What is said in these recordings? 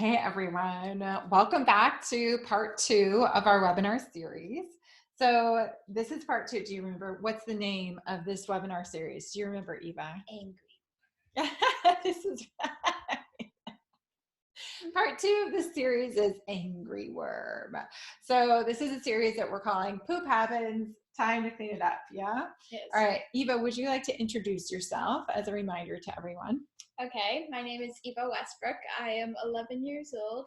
Hey everyone, welcome back to part two of our webinar series. So this is part two. Do you remember what's the name of this webinar series? Do you remember, Eva? Angry. This is right. Part two of this series is Angry Worm. So this is a series that we're calling Poop Happens, Time to Clean It Up. Yeah? Yes. All right, Eva, would you like to introduce yourself as a reminder to everyone? Okay, my name is Eva Westbrook. I am 11 years old.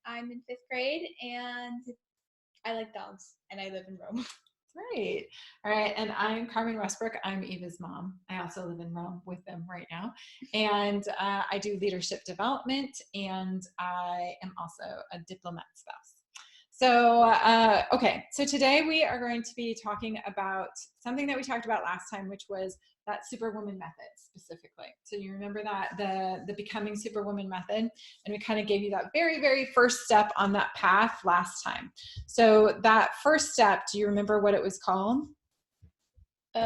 I'm in fifth grade, and I like dogs, and I live in Rome. Great. All right. And I'm Carmen Westbrook. I'm Eva's mom. I also live in Rome with them right now. And I do leadership development, and I am also a diplomat spouse. So, okay. So today we are going to be talking about something that we talked about last time, which was that Superwoman method specifically. So you remember that, the Becoming Superwoman method, and we kind of gave you that very, very first step on that path last time. So that first step, do you remember what it was called? You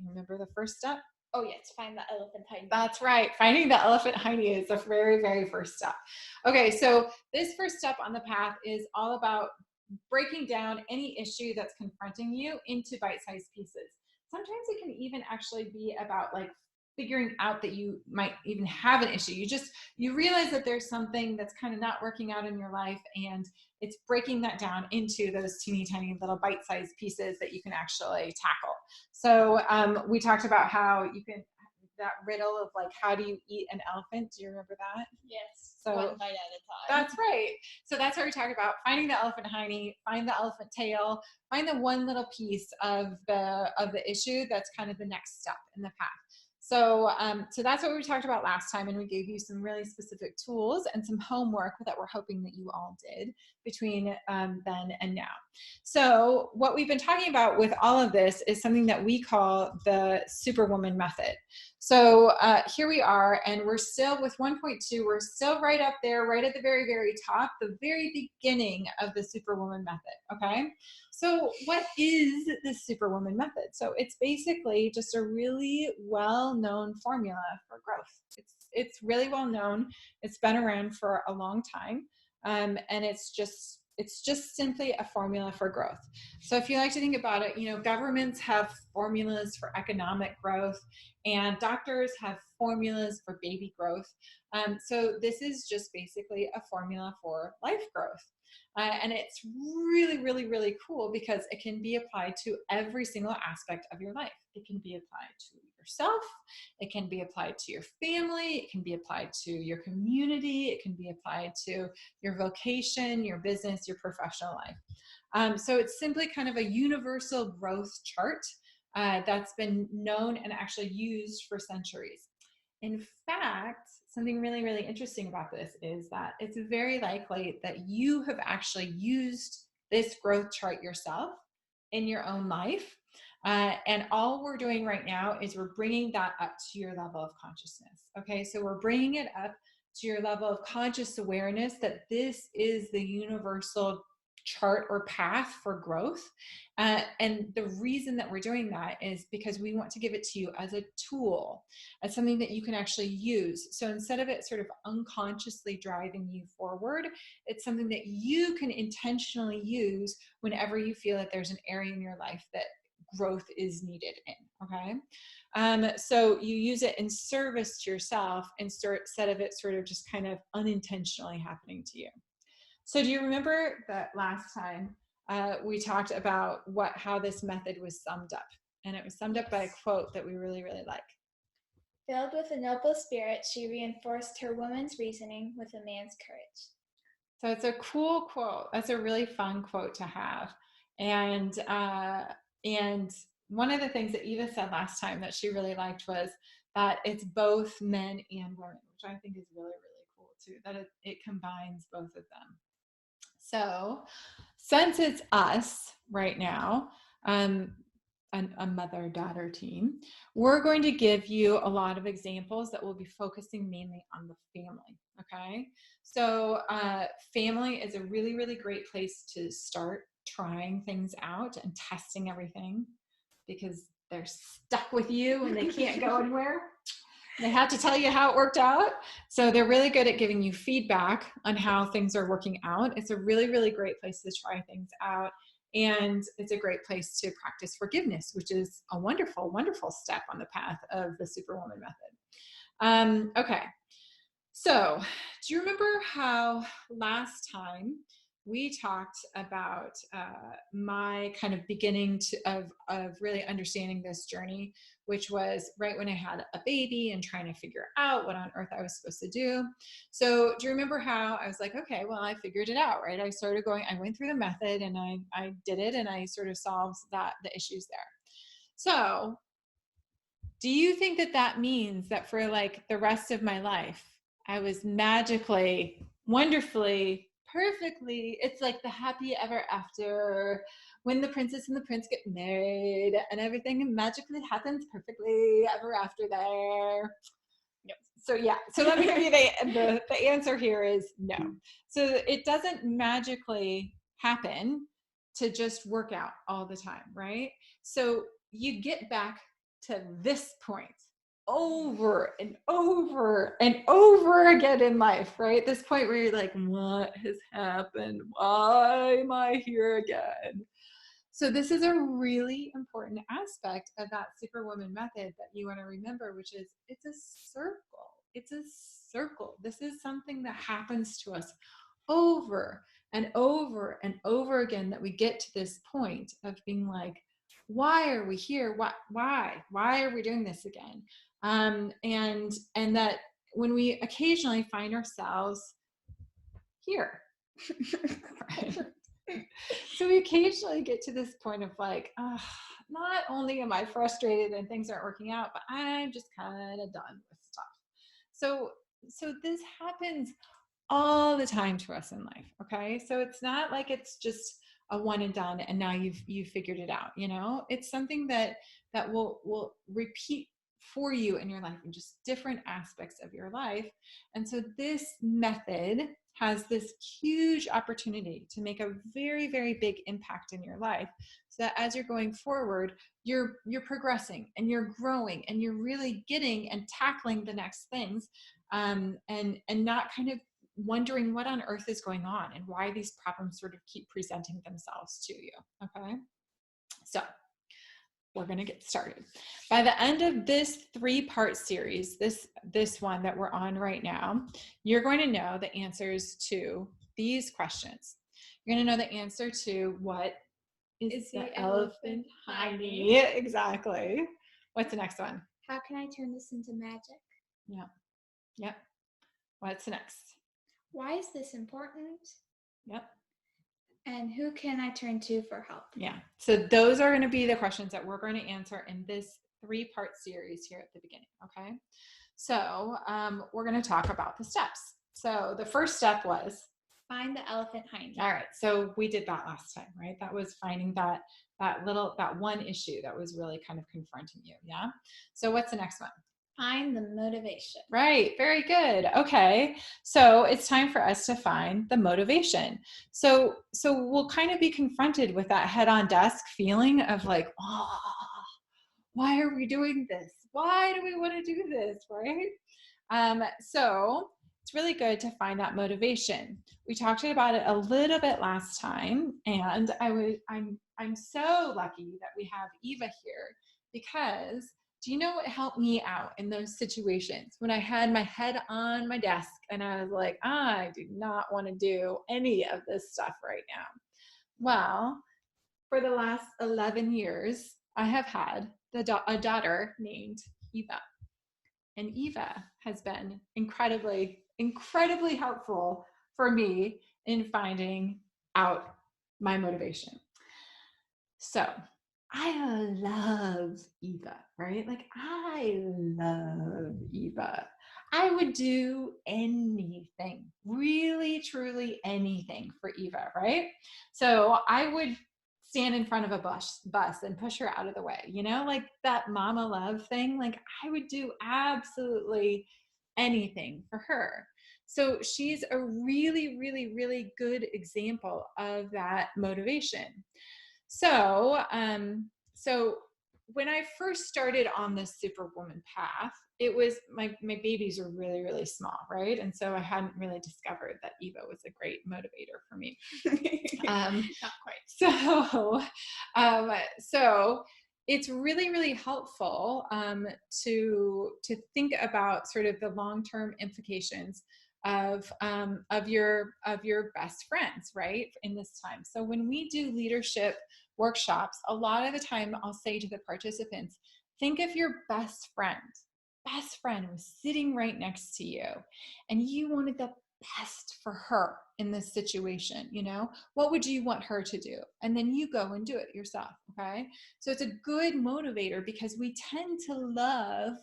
remember the first step? Oh yes, find the elephant hiding. That's right. Finding the elephant hiding is the very, very first step. Okay, so this first step on the path is all about breaking down any issue that's confronting you into bite-sized pieces. Sometimes it can even actually be about like figuring out that you might even have an issue. You realize that there's something that's kind of not working out in your life, and it's breaking that down into those teeny tiny little bite-sized pieces that you can actually tackle. So we talked about how you can, that riddle of like, how do you eat an elephant? Do you remember that? Yes. So one bite at a time. That's right. So that's what we talk about: finding the elephant hiney, find the elephant tail, find the one little piece of the issue that's kind of the next step in the path. So that's what we talked about last time, and we gave you some really specific tools and some homework that we're hoping that you all did between then and now. So what we've been talking about with all of this is something that we call the Superwoman method. So here we are, and we're still with 1.2. We're still right up there, right at the very, very top, the very beginning of the Superwoman method. Okay. So what is the Superwoman method? So it's basically just a really well-known formula for growth. It's really well known. It's been around for a long time, and it's just simply a formula for growth. So if you like to think about it, governments have formulas for economic growth, and doctors have formulas for baby growth. So this is just basically a formula for life growth. And it's really, really, really cool because it can be applied to every single aspect of your life. It can be applied to yourself. It can be applied to your family. It can be applied to your community. It can be applied to your vocation, your business, your professional life. So it's simply kind of a universal growth chart that's been known and actually used for centuries. In fact, something really, really interesting about this is that it's very likely that you have actually used this growth chart yourself in your own life. And all we're doing right now is we're bringing that up to your level of consciousness. Okay, so we're bringing it up to your level of conscious awareness that this is the universal chart or path for growth. And the reason that we're doing that is because we want to give it to you as a tool, as something that you can actually use. So instead of it sort of unconsciously driving you forward, it's something that you can intentionally use whenever you feel that there's an area in your life that growth is needed in. Okay. So you use it in service to yourself instead of it sort of just kind of unintentionally happening to you. So do you remember that last time we talked about how this method was summed up? And it was summed up by a quote that we really, really like. Filled with a noble spirit, she reinforced her woman's reasoning with a man's courage. So it's a cool quote. That's a really fun quote to have. And one of the things that Eva said last time that she really liked was that it's both men and women, which I think is really, really cool too, that it combines both of them. So since it's us right now, a mother-daughter team, we're going to give you a lot of examples that will be focusing mainly on the family. Okay, so family is a really, really great place to start trying things out and testing everything, because they're stuck with you and they can't go anywhere. They have to tell you how it worked out. So they're really good at giving you feedback on how things are working out. It's a really, really great place to try things out. And it's a great place to practice forgiveness, which is a wonderful, wonderful step on the path of the Superwoman method. Okay. So, do you remember how last time we talked about my kind of beginning of really understanding this journey, which was right when I had a baby and trying to figure out what on earth I was supposed to do? So, do you remember how I was like, okay, well, I figured it out, right? I went through the method and I did it and I sort of solved the issues there. So, do you think that that means that for like the rest of my life, I was magically, wonderfully, perfectly, it's like the happy ever after when the princess and the prince get married and everything magically happens perfectly ever after there? No. So yeah, so let me give you the answer here is no. So it doesn't magically happen to just work out all the time, right? So you get back to this point over and over and over again in life, right? This point where you're like, what has happened? Why am I here again? So this is a really important aspect of that Superwoman method that you want to remember, which is it's a circle. It's a circle. This is something that happens to us over and over and over again, that we get to this point of being like, why are we here? Why are we doing this again? And that when we occasionally find ourselves here, right? So we occasionally get to this point of like, not only am I frustrated and things aren't working out, but I'm just kind of done with stuff. So this happens all the time to us in life. Okay. So it's not like it's just a one and done and now you've figured it out. It's something that will repeat for you in your life in just different aspects of your life. And so this method has this huge opportunity to make a very, very big impact in your life, so that as you're going forward, you're progressing and you're growing and you're really getting and tackling the next things, and not kind of wondering what on earth is going on and why these problems sort of keep presenting themselves to you. Okay, so we're going to get started. By the end of this 3-part series, this one that we're on right now, you're going to know the answers to these questions. You're going to know the answer to what is the elephant hiding? Yeah, exactly. What's the next one? How can I turn this into magic? Yep. What's the next? Why is this important? Yep. And who can I turn to for help? Yeah. So those are going to be the questions that we're going to answer in this 3-part series here at the beginning. Okay. So we're going to talk about the steps. So the first step was find the elephant hiding. All right. So we did that last time, right? That was finding that one issue that was really kind of confronting you. Yeah. So what's the next one? Find the motivation. Right. Very good. Okay. So it's time for us to find the motivation. So we'll kind of be confronted with that head on desk feeling of like, oh, why are we doing this? Why do we want to do this? Right. So it's really good to find that motivation. We talked about it a little bit last time, and I'm so lucky that we have Eva here, because do you know what helped me out in those situations when I had my head on my desk and I was like, I do not want to do any of this stuff right now? Well, for the last 11 years, I have had a daughter named Eva. And Eva has been incredibly, incredibly helpful for me in finding out my motivation. So I love Eva, right? Like I love Eva. I would do anything, really, truly anything for Eva, right? So I would stand in front of a bus and push her out of the way, like that mama love thing. Like I would do absolutely anything for her. So she's a really, really, really good example of that motivation. So when I first started on this superwoman path, it was my babies were really, really small, right? And so I hadn't really discovered that Eva was a great motivator for me. Not quite. So it's really, really helpful to think about sort of the long-term implications of your best friends, right? In this time. So when we do leadership workshops, a lot of the time I'll say to the participants, think of your best friend. Best friend was sitting right next to you, and you wanted the best for her in this situation. What would you want her to do? And then you go and do it yourself. Okay. So it's a good motivator because we tend to love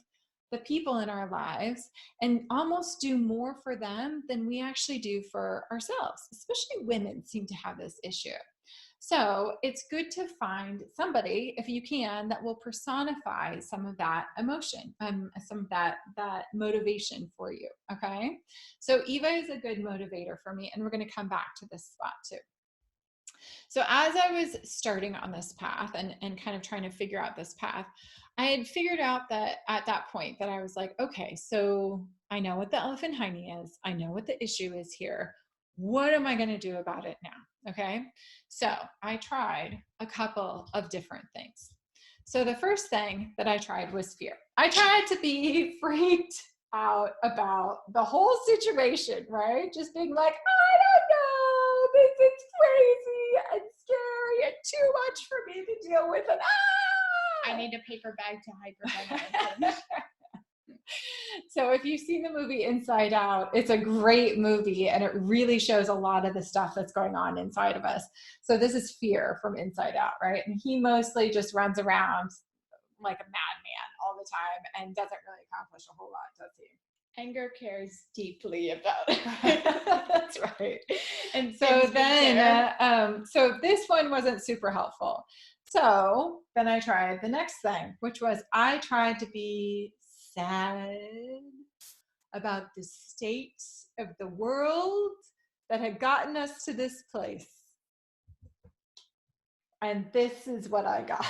the people in our lives and almost do more for them than we actually do for ourselves. Especially women seem to have this issue. So it's good to find somebody, if you can, that will personify some of that emotion, some of that motivation for you. Okay. So Eva is a good motivator for me, and we're going to come back to this spot too. So as I was starting on this path and kind of trying to figure out this path, I had figured out that at that point that I was like, okay, so I know what the elephant hiney is. I know what the issue is here. What am I going to do about it now? Okay. So I tried a couple of different things. So the first thing that I tried was fear. I tried to be freaked out about the whole situation, right? Just being like, I don't know, this is crazy and scary and too much for me to deal with. And I need a paper bag to hyperventilate. So if you've seen the movie Inside Out, it's a great movie, and it really shows a lot of the stuff that's going on inside of us. So this is fear from Inside Out, right? And he mostly just runs around like a madman all the time and doesn't really accomplish a whole lot, does he? Anger cares deeply about it. That's right. And so then, so this one wasn't super helpful. So then I tried the next thing, which was I tried to be sad about the state of the world that had gotten us to this place. And this is what I got.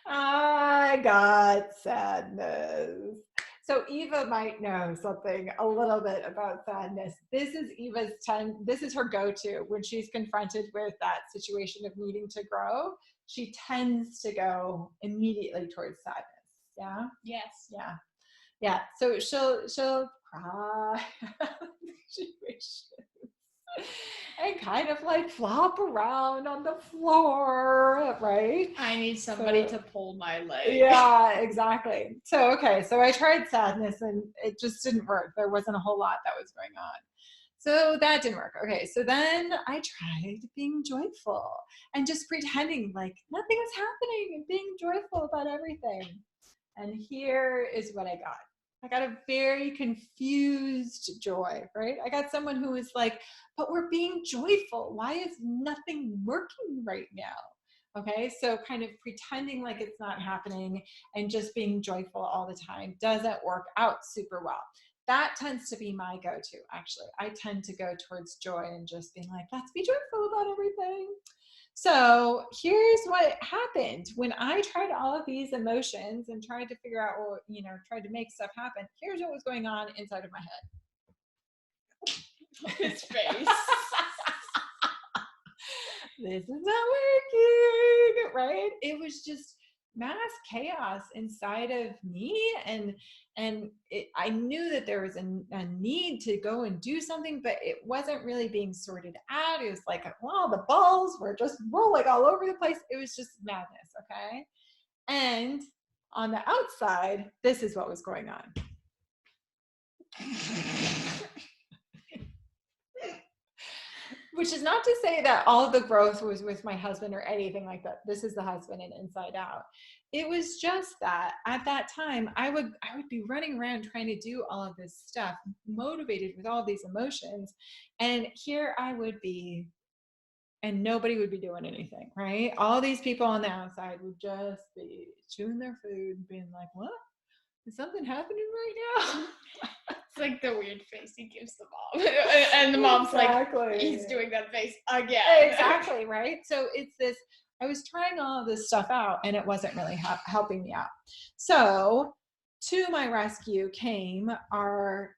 I got sadness. So Eva might know something a little bit about sadness. This is Eva's this is her go-to when she's confronted with that situation of needing to grow. She tends to go immediately towards sadness. Yeah. Yes. Yeah. Yeah. So she'll cry and kind of like flop around on the floor, right? I need somebody to pull my leg. Yeah, exactly. So, okay. So I tried sadness and it just didn't work. There wasn't a whole lot that was going on. So that didn't work. Okay. So then I tried being joyful and just pretending like nothing was happening and being joyful about everything. And here is what I got. I got a very confused joy, right? I got someone who was like, but we're being joyful. Why is nothing working right now? Okay, so kind of pretending like it's not happening and just being joyful all the time doesn't work out super well. That tends to be my go-to, actually. I tend to go towards joy and just being like, let's be joyful about everything. So here's what happened when I tried all of these emotions and tried to figure out, or, tried to make stuff happen. Here's what was going on inside of my head. His face. This is not working, right? It was just mass chaos inside of me, and I knew that there was a need to go and do something, but it wasn't really being sorted out. It was like, well, the balls were just rolling all over the place. It was just madness, okay? And on the outside, this is what was going on. Which is not to say that all of the growth was with my husband or anything like that. This is the husband in Inside Out. It was just that at that time, I would be running around trying to do all of this stuff, motivated with all these emotions. And here I would be, and nobody would be doing anything, right? All these people on the outside would just be chewing their food and being like, what? Is something happening right now? It's like the weird face he gives the mom. And the mom's like, he's doing that face again. Exactly, right? So it's this, I was trying all of this stuff out and it wasn't really helping me out. So to my rescue came our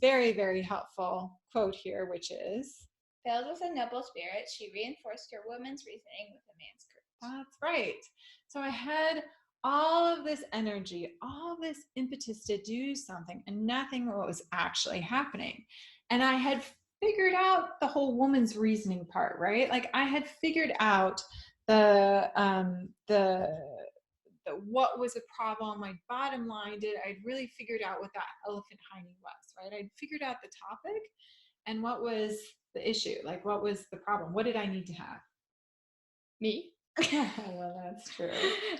very, very helpful quote here, which is, filled with a noble spirit, she reinforced her woman's reasoning with a man's courage. that's right. So I had all of this energy, all of this impetus to do something, and nothing was actually happening. And I had figured out the whole woman's reasoning part, right? Like I had figured out the what was a problem. My bottom line did. I'd really figured out what that elephant hiney was, right? I'd figured out the topic and what was the issue, like what was the problem, what did I need to have? Me? Well, that's true.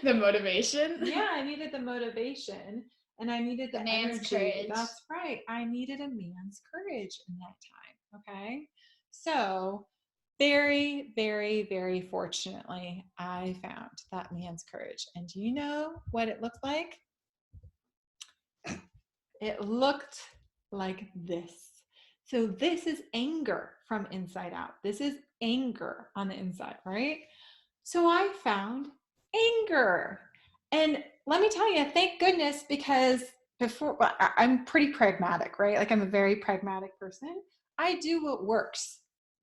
The motivation. Yeah, I needed the motivation and I needed the man's energy. courage. That's right. I needed a man's courage in that time. Okay. So very, very, very fortunately, I found that man's courage. And do you know what it looked like? It looked like this. So this is anger from inside out. This is anger on the inside, right? So I found anger. And let me tell you, thank goodness, because before, well, I'm pretty pragmatic, right? Like I'm a very pragmatic person. I do what works.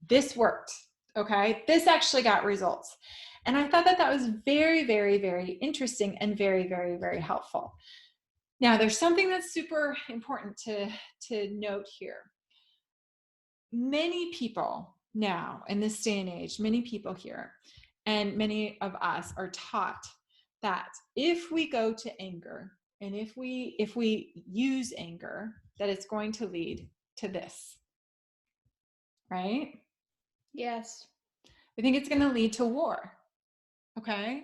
This worked. Okay. This actually got results. And I thought that that was very, very, very interesting and very, very, very helpful. Now, there's something that's super important to note here. Many people now in this day and age, many people here, and many of us are taught that if we go to anger and if we use anger, that it's going to lead to this, right? Yes. We think it's going to lead to war. Okay.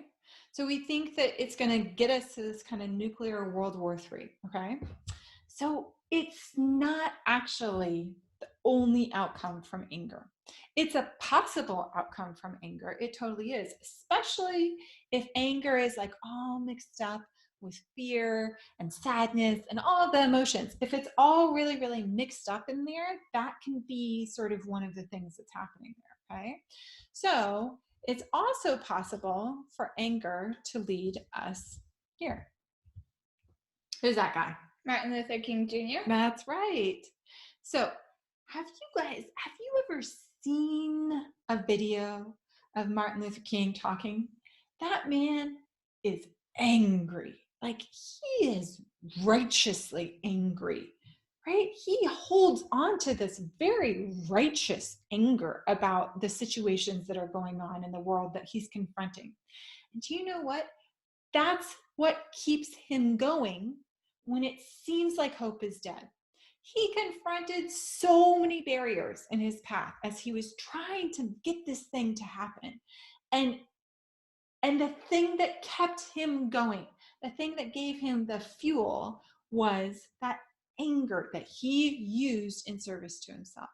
So we think that it's going to get us to this kind of nuclear World War III. Okay. So it's not actually the only outcome from anger. It's a possible outcome from anger. It totally is, especially if anger is like all mixed up with fear and sadness and all of the emotions. If it's all really, really mixed up in there, that can be sort of one of the things that's happening there. Okay. So it's also possible for anger to lead us here. Who's that guy? Martin Luther King Jr. That's right. So have you ever seen a video of Martin Luther King talking? That man is angry. Like he is righteously angry, right? He holds on to this very righteous anger about the situations that are going on in the world that he's confronting. And do you know what? That's what keeps him going when it seems like hope is dead. He confronted so many barriers in his path as he was trying to get this thing to happen. And the thing that kept him going, the thing that gave him the fuel was that anger that he used in service to himself.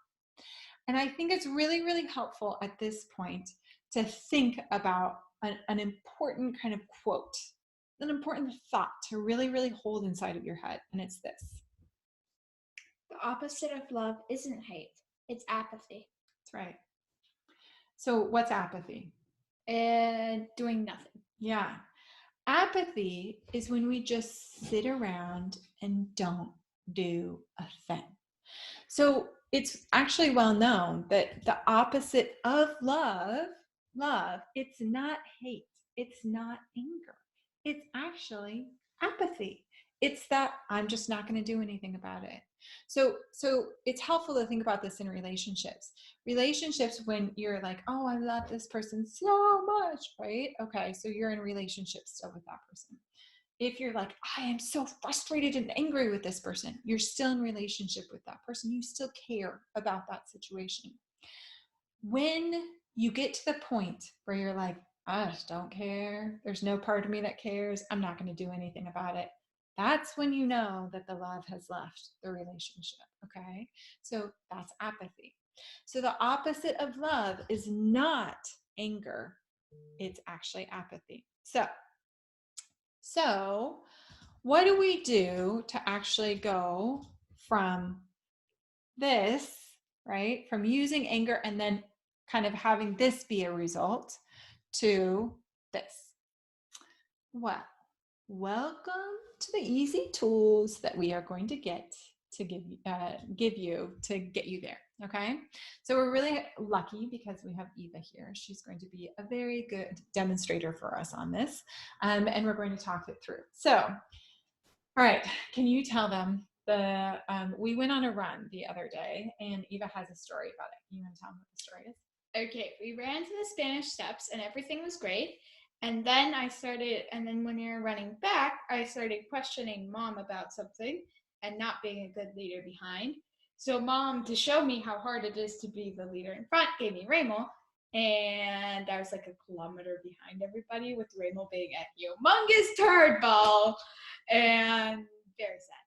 And I think it's really, really helpful at this point to think about an important kind of quote, an important thought to really, really hold inside of your head. And it's this. The opposite of love isn't hate, it's apathy. That's right. So what's apathy? And doing nothing. Yeah. Apathy is when we just sit around and don't do a thing. So it's actually well known that the opposite of love, it's not hate, it's not anger. It's actually apathy. It's that I'm just not going to do anything about it. So it's helpful to think about this in relationships. Relationships when you're like, oh, I love this person so much, right? Okay, so you're in a relationship still with that person. If you're like, I am so frustrated and angry with this person, you're still in relationship with that person. You still care about that situation. When you get to the point where you're like, I just don't care. There's no part of me that cares. I'm not going to do anything about it. That's when you know that the love has left the relationship. Okay. So that's apathy. So the opposite of love is not anger. It's actually apathy. So what do we do to actually go from this, right? From using anger and then kind of having this be a result to this. Well, welcome to the easy tools that we are going to get to give you to get you there. Okay, so we're really lucky because we have Eva here. She's going to be a very good demonstrator for us on this, and we're going to talk it through. So, all right, can you tell them we went on a run the other day, and Eva has a story about it. You want to tell them what the story is? Okay, we ran to the Spanish Steps and everything was great. And then when we were running back, I started questioning Mom about something and not being a good leader behind. So Mom, to show me how hard it is to be the leader in front, gave me Ramo. And I was like a kilometer behind everybody with Ramo being a humongous turd ball. And very sad.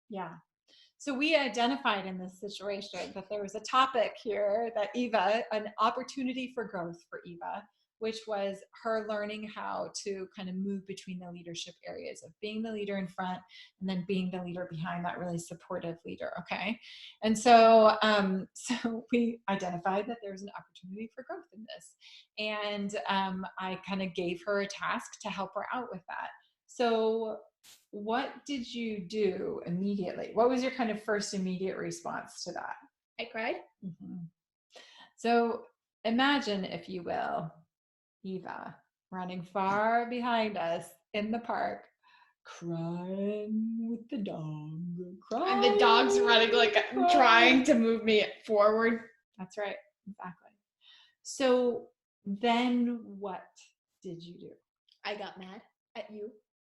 Yeah. So we identified in this situation that there was a topic here that Eva, an opportunity for growth for Eva, which was her learning how to kind of move between the leadership areas of being the leader in front and then being the leader behind, that really supportive leader. Okay. And so, so we identified that there was an opportunity for growth in this. And I kind of gave her a task to help her out with that. So what did you do immediately? What was your kind of first immediate response to that? I cried. Mm-hmm. So imagine, if you will, Eva running far behind us in the park, crying with the dog. And the dog's running, like trying to move me forward. That's right. Exactly. So then what did you do? I got mad at you.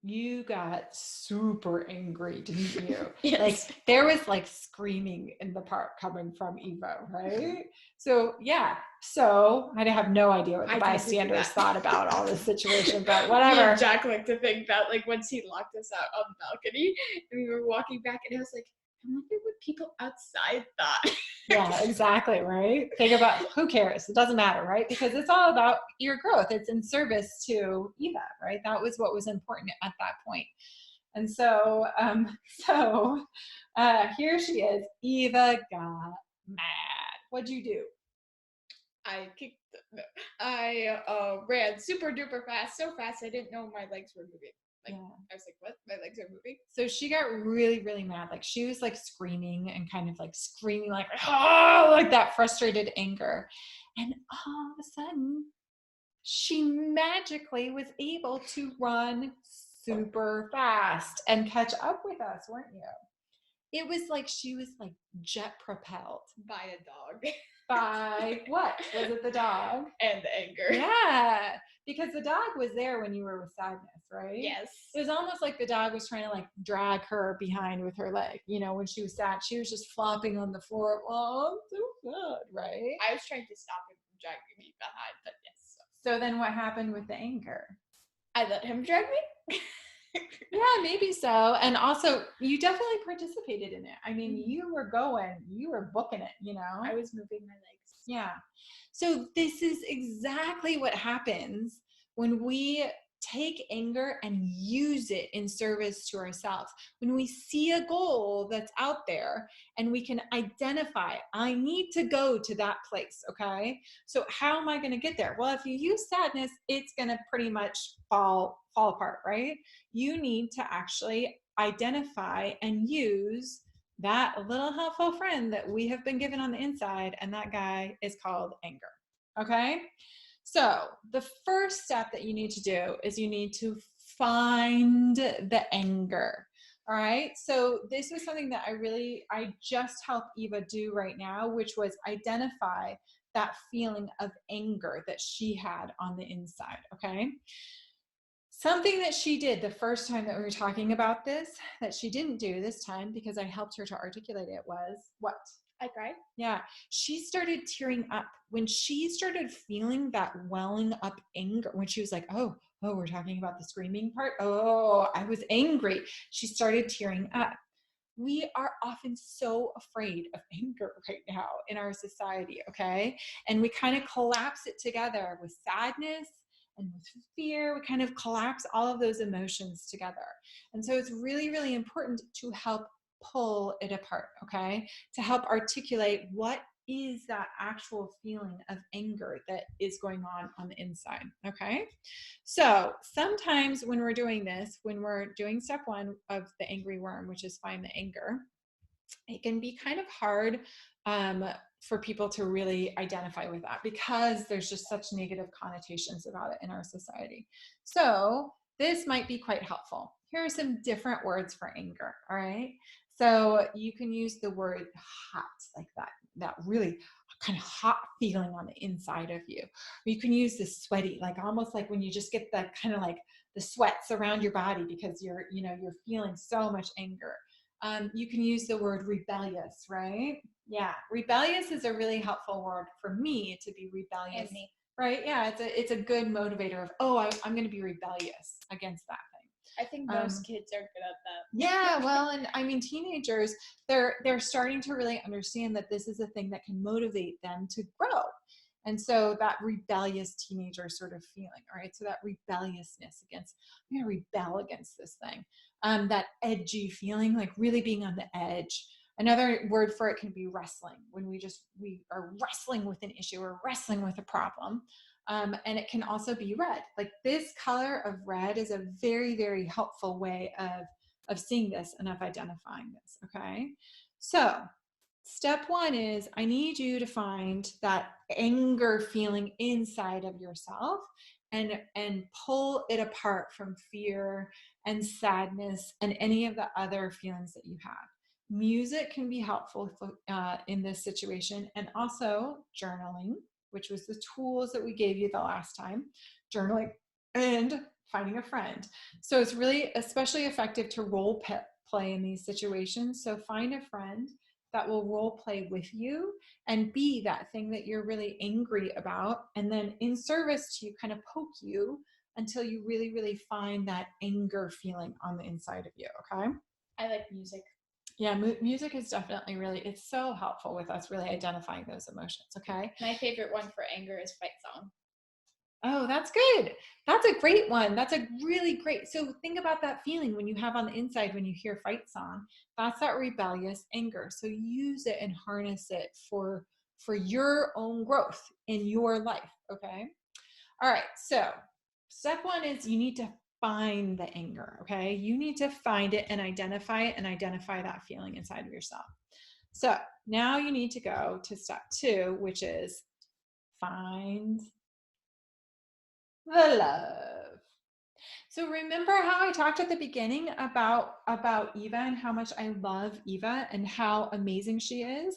You got super angry, didn't you? Yes. Like there was like screaming in the park coming from Eva, right? So yeah. So I have no idea what the bystanders thought about all this situation, but whatever. And Jack liked to think that like once he locked us out on the balcony and we were walking back and I was like, I wonder what people outside thought. Yeah, exactly, right? Think about, who cares? It doesn't matter, right? Because it's all about your growth. It's in service to Eva, right? That was what was important at that point. And so, here she is. Eva got mad. What'd you do? I ran super duper fast, so fast I didn't know my legs were moving. Like, yeah. I was like, what? My legs are moving? So she got really, really mad. Like she was like screaming and kind of like screaming like, oh, like that frustrated anger. And all of a sudden, she magically was able to run super fast and catch up with us, weren't you? It was like she was like jet propelled. By a dog. By what? Was it the dog? And the anger. Yeah, because the dog was there when you were with sadness, right? Yes. It was almost like the dog was trying to like drag her behind with her leg. You know, when she was sad, she was just flopping on the floor. Oh, I'm so sad, right? I was trying to stop him from dragging me behind, but yes. So then what happened with the anger? I let him drag me? Yeah, maybe so. And also, you definitely participated in it. I mean, you were booking it, you know? I was moving my legs. Yeah. So this is exactly what happens when we take anger and use it in service to ourselves. When we see a goal that's out there and we can identify, I need to go to that place, okay? So how am I going to get there? Well, if you use sadness, it's going to pretty much fall apart, right? You need to actually identify and use that little helpful friend that we have been given on the inside, and that guy is called anger. Okay? So the first step that you need to do is you need to find the anger. All right. So this was something that I just helped Eva do right now, which was identify that feeling of anger that she had on the inside. Okay. Something that she did the first time that we were talking about this, that she didn't do this time because I helped her to articulate it, was what? I cried. Yeah. She started tearing up when she started feeling that welling up anger, when she was like, oh, we're talking about the screaming part. Oh, I was angry. She started tearing up. We are often so afraid of anger right now in our society, okay? And we kind of collapse it together with sadness and with fear. We kind of collapse all of those emotions together. And so it's really, really important to help pull it apart, okay? To help articulate what is that actual feeling of anger that is going on the inside. Okay. So sometimes when we're doing this, when we're doing step one of the angry worm, which is find the anger, it can be kind of hard um, for people to really identify with that because there's just such negative connotations about it in our society. So this might be quite helpful. Here are some different words for anger. All right. So you can use the word hot, like that really kind of hot feeling on the inside of you. Or you can use the sweaty, like almost like when you just get that kind of like the sweats around your body because you're feeling so much anger. You can use the word rebellious, right? Yeah, rebellious is a really helpful word for me to be rebellious, right? Yeah, it's a good motivator of, oh, I'm going to be rebellious against that thing. I think most kids are good at that. Yeah, well, and I mean, teenagers, they're starting to really understand that this is a thing that can motivate them to grow. And so that rebellious teenager sort of feeling, all right? So that rebelliousness against, I'm going to rebel against this thing. That edgy feeling, like really being on the edge. Another word for it can be wrestling, when we are wrestling with an issue or wrestling with a problem. And it can also be red. Like this color of red is a very, very helpful way of seeing this and of identifying this. Okay. So step one is I need you to find that anger feeling inside of yourself and pull it apart from fear and sadness and any of the other feelings that you have. Music can be helpful in this situation, and also journaling, which was the tools that we gave you the last time, journaling and finding a friend. So it's really especially effective to role play in these situations. So find a friend that will role play with you and be that thing that you're really angry about, and then in service to you, kind of poke you until you really, really find that anger feeling on the inside of you. Okay. I like music. Yeah, music is definitely it's so helpful with us really identifying those emotions. Okay. My favorite one for anger is fight song. Oh, that's good. That's a great one. That's a really great. So think about that feeling when you have on the inside when you hear fight song. That's that rebellious anger. So use it and harness it for your own growth in your life. Okay. All right. So step one is you need to find the anger. Okay. You need to find it and identify that feeling inside of yourself. So now you need to go to step two, which is find the love. So remember how I talked at the beginning about Eva and how much I love Eva and how amazing she is?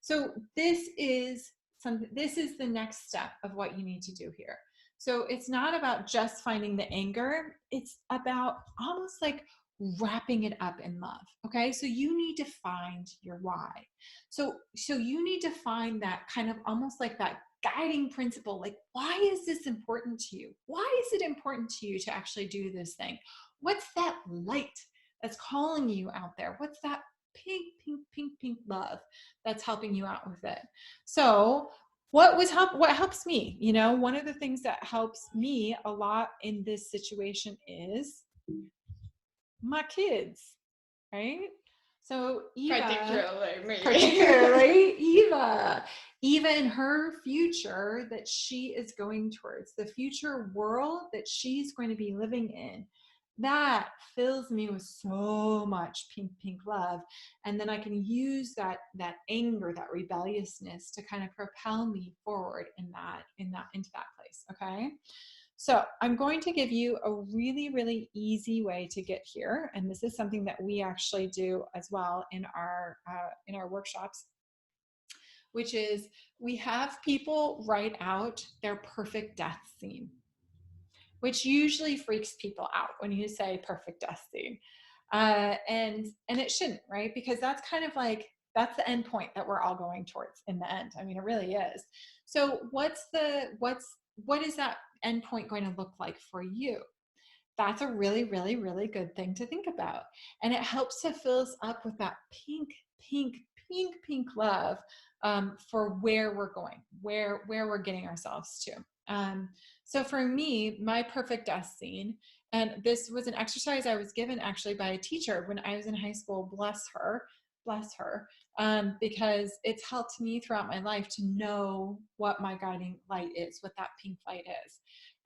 So this is the next step of what you need to do here. So it's not about just finding the anger, it's about almost like wrapping it up in love. Okay? So you need to find your why. So you need to find that kind of almost like that guiding principle, like why is this important to you? Why is it important to you to actually do this thing? What's that light that's calling you out there? What's that pink, pink, pink, pink love that's helping you out with it? So what helps me, one of the things that helps me a lot in this situation is my kids, right? So particularly Eva and her future that she is going towards, the future world that she's going to be living in, that fills me with so much pink, pink love. And then I can use that anger, that rebelliousness to kind of propel me forward into that place. Okay. So I'm going to give you a really, really easy way to get here. And this is something that we actually do as well in our workshops, which is we have people write out their perfect death scene, which usually freaks people out when you say perfect death scene. And it shouldn't, right? Because that's kind of like, that's the end point that we're all going towards in the end. I mean, it really is. So what is that end point going to look like for you? That's a really, really, really good thing to think about. And it helps to fill us up with that pink, pink, pink, pink love for where we're going, where we're getting ourselves to. So for me, my perfect death scene, and this was an exercise I was given actually by a teacher when I was in high school, bless her. bless her, because it's helped me throughout my life to know what my guiding light is, what that pink light is.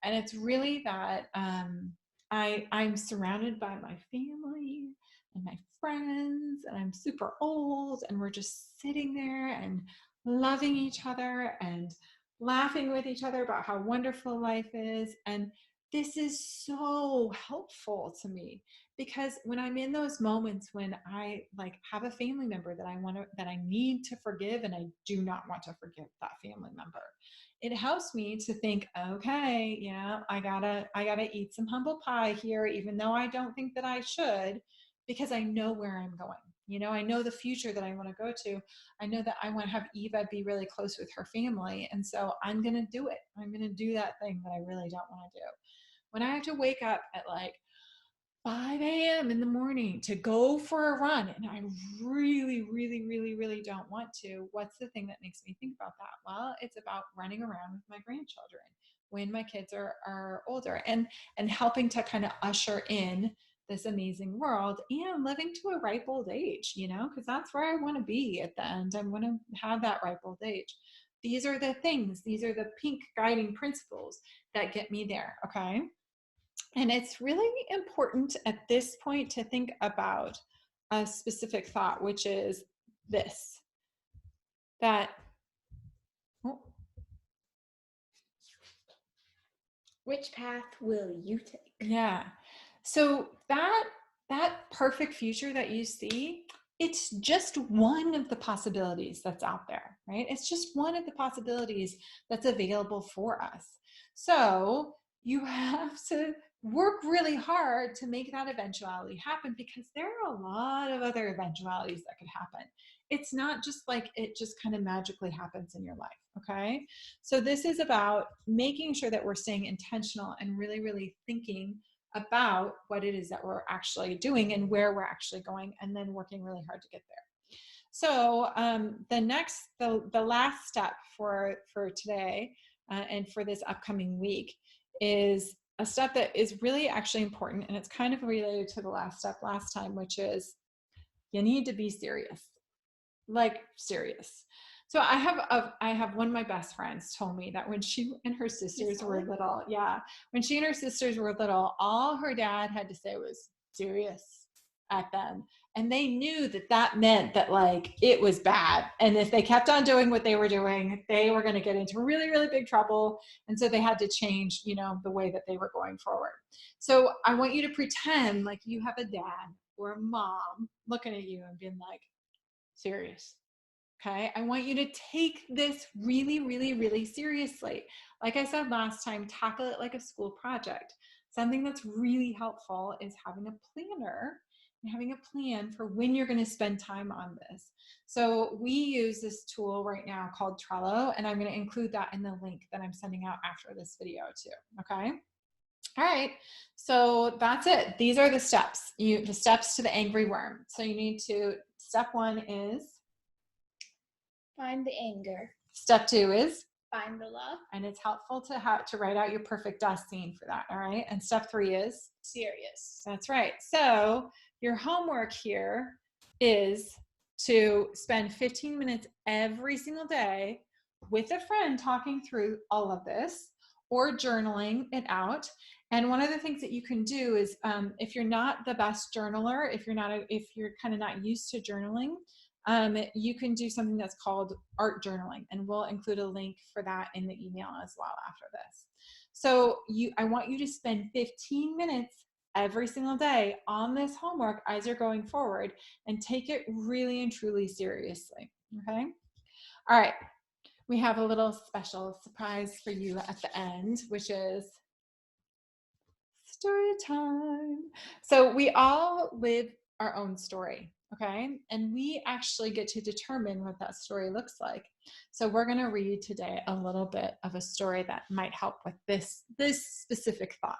And it's really that I'm surrounded by my family and my friends, and I'm super old, and we're just sitting there and loving each other and laughing with each other about how wonderful life is. And this is so helpful to me, because when I'm in those moments when I like have a family member that I need to forgive, and I do not want to forgive that family member, it helps me to think, okay, yeah, I gotta eat some humble pie here, even though I don't think that I should, because I know where I'm going. I know the future that I want to go to. I know that I want to have Eva be really close with her family. And so I'm going to do it. I'm going to do that thing that I really don't want to do. When I have to wake up at like 5 a.m. in the morning to go for a run, and I really, really, really, really don't want to, what's the thing that makes me think about that? Well, it's about running around with my grandchildren when my kids are older, and helping to kind of usher in this amazing world and living to a ripe old age, because that's where I want to be at the end. I want to have that ripe old age. These are the things, these are the pink guiding principles that get me there. Okay. And it's really important at this point to think about a specific thought, which is this, that, oh, Which path will you take? yeah. So that perfect future that you see, it's just one of the possibilities that's out there, right? It's just one of the possibilities that's available for us. So you have to work really hard to make that eventuality happen, because there are a lot of other eventualities that could happen. It's not just like it just kind of magically happens in your life. Okay. So this is about making sure that we're staying intentional and really, really thinking about what it is that we're actually doing and where we're actually going, and then working really hard to get there. So the last step for today and for this upcoming week is a step that is really actually important, and it's kind of related to the last step last time, which is you need to be serious, like serious. So I have one of my best friends told me that when she and her sisters were little, yeah, when she and her sisters were little, all her dad had to say was serious at them. And they knew that that meant that like it was bad. And if they kept on doing what they were doing, they were going to get into really, really big trouble. And so they had to change, the way that they were going forward. So I want you to pretend like you have a dad or a mom looking at you and being like, serious. Okay. I want you to take this really, really, really seriously. Like I said last time, tackle it like a school project. Something that's really helpful is having a planner and having a plan for when you're going to spend time on this. So we use this tool right now called Trello, and I'm going to include that in the link that I'm sending out after this video too. Okay. All right, so that's it. These are the steps. The steps to the angry worm. So you need to, step 1 is, Find the anger. step 2 is, Find the love. and it's helpful to write out your perfect dust scene for that. All right, and step 3 is serious. That's right. So your homework here is to spend 15 minutes every single day with a friend talking through all of this, or journaling it out. And one of the things that you can do is, if you're not the best journaler, if you're kind of not used to journaling, you can do something that's called art journaling, and we'll include a link for that in the email as well after this. So I want you to spend 15 minutes every single day on this homework as you're going forward, and take it really and truly seriously. Okay. All right. We have a little special surprise for you at the end, which is story time. So we all live our own story. Okay. And we actually get to determine what that story looks like. So we're going to read today a little bit of a story that might help with this specific thought.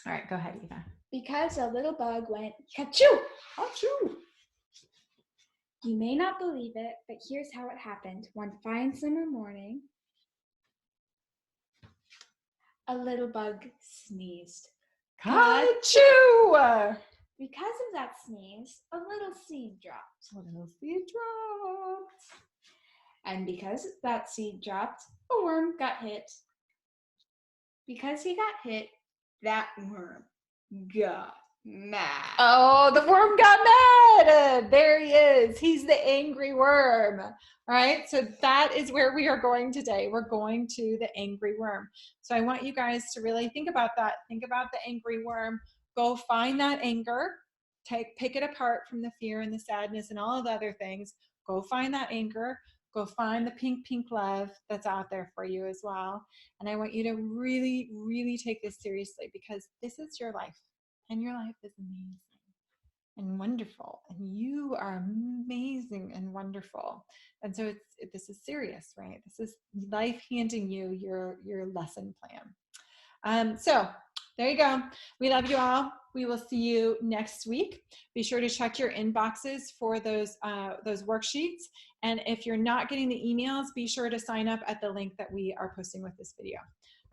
All right, go ahead, Eva. Because a little bug went, "Achoo! Achoo!" You may not believe it, but here's how it happened. One fine summer morning, a little bug sneezed. Achoo! Because of that sneeze, a little seed dropped. A little seed dropped. And because that seed dropped, a worm got hit. Because he got hit, that worm got mad. Oh, the worm got mad. There he is. He's the angry worm. All right. So that is where we are going today. We're going to the angry worm. So I want you guys to really think about that. Think about the angry worm. Go find that anger. Pick it apart from the fear and the sadness and all of the other things. Go find that anger. Go find the pink love that's out there for you as well. And I want you to really, really take this seriously, because this is your life. And your life is amazing and wonderful, and you are amazing and wonderful. And so this is serious, right? This is life handing you your lesson plan. So there you go. We love you all. We will see you next week. Be sure to check your inboxes for those worksheets. And if you're not getting the emails, be sure to sign up at the link that we are posting with this video.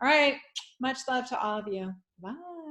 All right. Much love to all of you. Bye.